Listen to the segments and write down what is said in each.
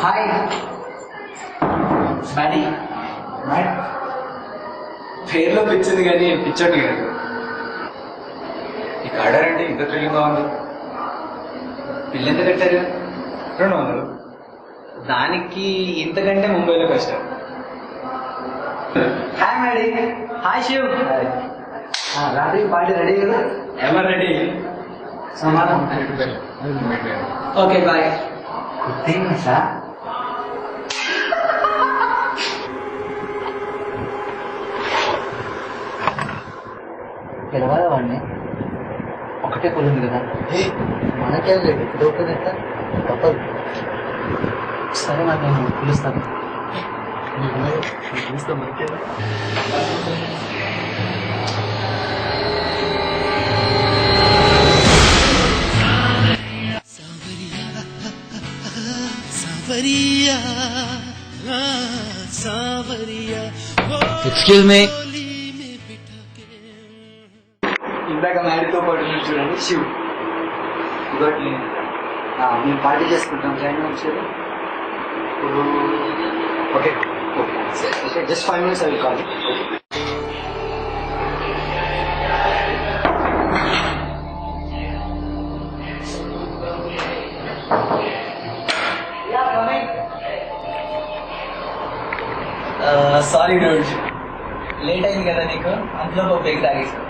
Hi Maddy పేర్లో పిచ్చింది కానీ పిచ్చోటి కాదు. ఈ ఆడారంటే ఇంత థ్రిల్లింగ్గా ఉంది. బిల్ ఎంత కట్టారు? 200. దానికి ఇంతకంటే ముంబైలో కష్టం. Hi Maddy. హాయ్ శివ్. రాత్రి పార్టీ రెడీ కదా? ఎవరు రెడీ? సమాధానం. Okay bye. సార్ పిలవాలా వాడిని? ఒకటే పొలింది కదా, మనకే లేదు. ఇప్పుడు తప్పదు. సరే నాకు నేను పిలుస్తాను. Excuse me. ఇందాక మ్యాడీతో పాటు చూడండి శివ్. ఇంకోటి మేము పార్టీ చేసుకుంటాం. జాయిన్ వచ్చేది ఇప్పుడు. ఓకే ఓకే, జస్ట్ 5 minutes అవి కాదు. సారీ డూడ్, లేట్ అయింది కదా నీకు, అందులో ఒక పెగ్ తాగేసాను.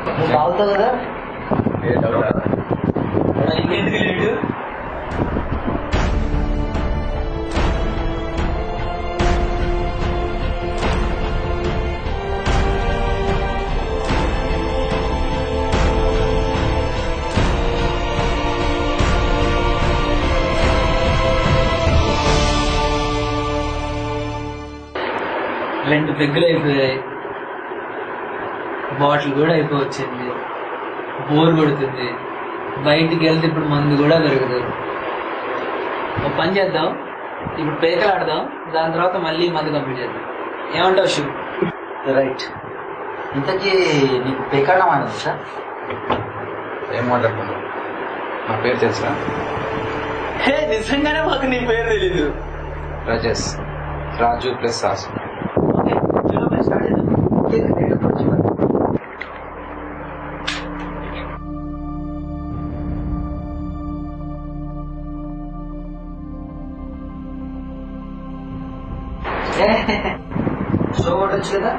నువ్వు తాగుతావు కదా? మరి ఇంకెందుకు లేటు? రెండు పెగ్గులు అయిపోయాయి, బాటిల్ కూడా అయిపోవచ్చింది, బోర్ కొడుతుంది. బయటికి వెళ్తే ఇప్పుడు మందు కూడా దొరుకుతుంది. ఒక పని చేద్దాం, ఇప్పుడు పేకలు ఆడదాం, దాని తర్వాత మళ్ళీ మందు కంప్లీట్ చేద్దాం. ఏమంటావు శివ్? రైట్. ఇంతకీ నీకు పేకాడడం అనేది సార్? ఏం మాట్లాడుతున్నావు? నా పేరు తెలుసా? హే, నిజంగానే మాకు నీ పేరు తెలీదు. రాజేష్, రాజు ప్లస్ సాసు. ఓకే, చలో స్టార్ట్ చేద్దాం. షో కొట్టచ్చు కదా?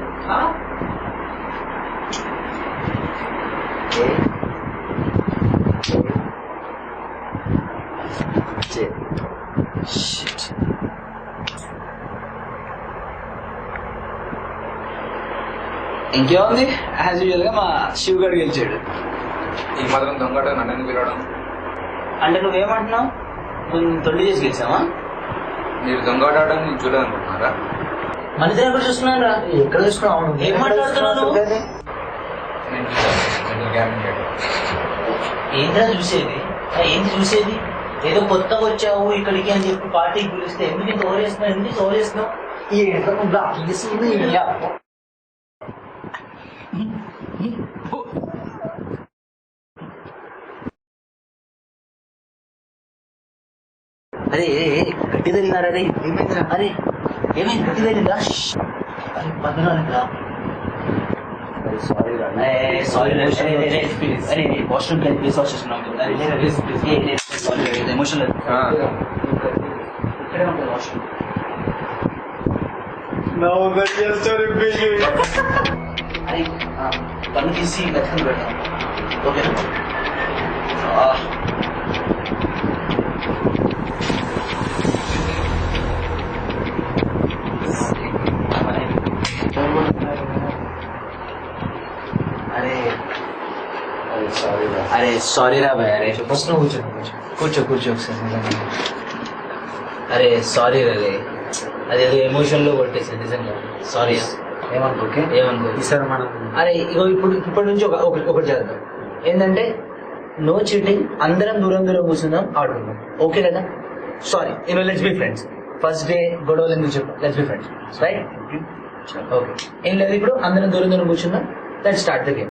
ఇంకేముంది, యాజ్ యూజువల్ గా మా శివ్ గడు గెలిచాడు. ఈ మాత్రం దొంగట నన్ను పిలవడం? అంటే నువ్వేమంటున్నావు? నువ్వు తొలి చేసి గెలిచావా? మీరు దొంగట ఆడడం నేను చూడాలనుకుంటున్నారా? మన దగ్గర ఎక్కడ చూస్తున్నాను రా. ఎక్కడ చూసుకున్నావు? ఏం మాట్లాడుతున్నావు? నేను చూసాను గ్యామింగ్ చేయడం. ఏంట్రా చూసేది? ఏంటి చూసేది? ఏదో కొత్తగా వచ్చావు ఇక్కడికి అని చెప్పి పార్టీకి పిలిస్తే ఎందుకు ఇంత ఓరేస్తున్నావు? ఎందుకు ఓరేస్తున్నావు? అరే గట్టి తగిలినారా? అరే ఏమైందిరా? అరే ఏమైంది? గట్టి తగిలిందా? అరే పద్దురా. సారీ రా. సారీ అరే వాష్రూమ్ కి ప్లీజ్ వాష్ చేస్తున్నాం. ఎమోషనల్ ఇక్కడే ఉంటుంది వాష్రూమ్. అరే పన్ను తీసి మెత్తని పెడతాం. ఓకే అరే సారీ రా భయ్. అరే ఫస్ట్ కూర్చో కూర్చో కూర్చో ఒకసారి. అరే సారీ రే, అదేదో ఎమోషన్ లో కొట్టేసాను నిజంగా. సారీ. ఏమనుకోకే, ఏమనుకో. ఈసారి మనం అరే ఇగో ఇప్పటి నుంచి ఒకటి చేద్దాం. ఏంటంటే నో చీటింగ్, అందరం దూరం దూరం కూర్చుందాం, ఆడుకుందాం. ఓకే కదా? Sorry, let's be friends. First day గొడవలు ఎందుకు చెప్పు, let's be friends, right? Okay, ఏం లేదు, ఇప్పుడు అందరం దూరం దూరం కూర్చుందాం. Let's start the game.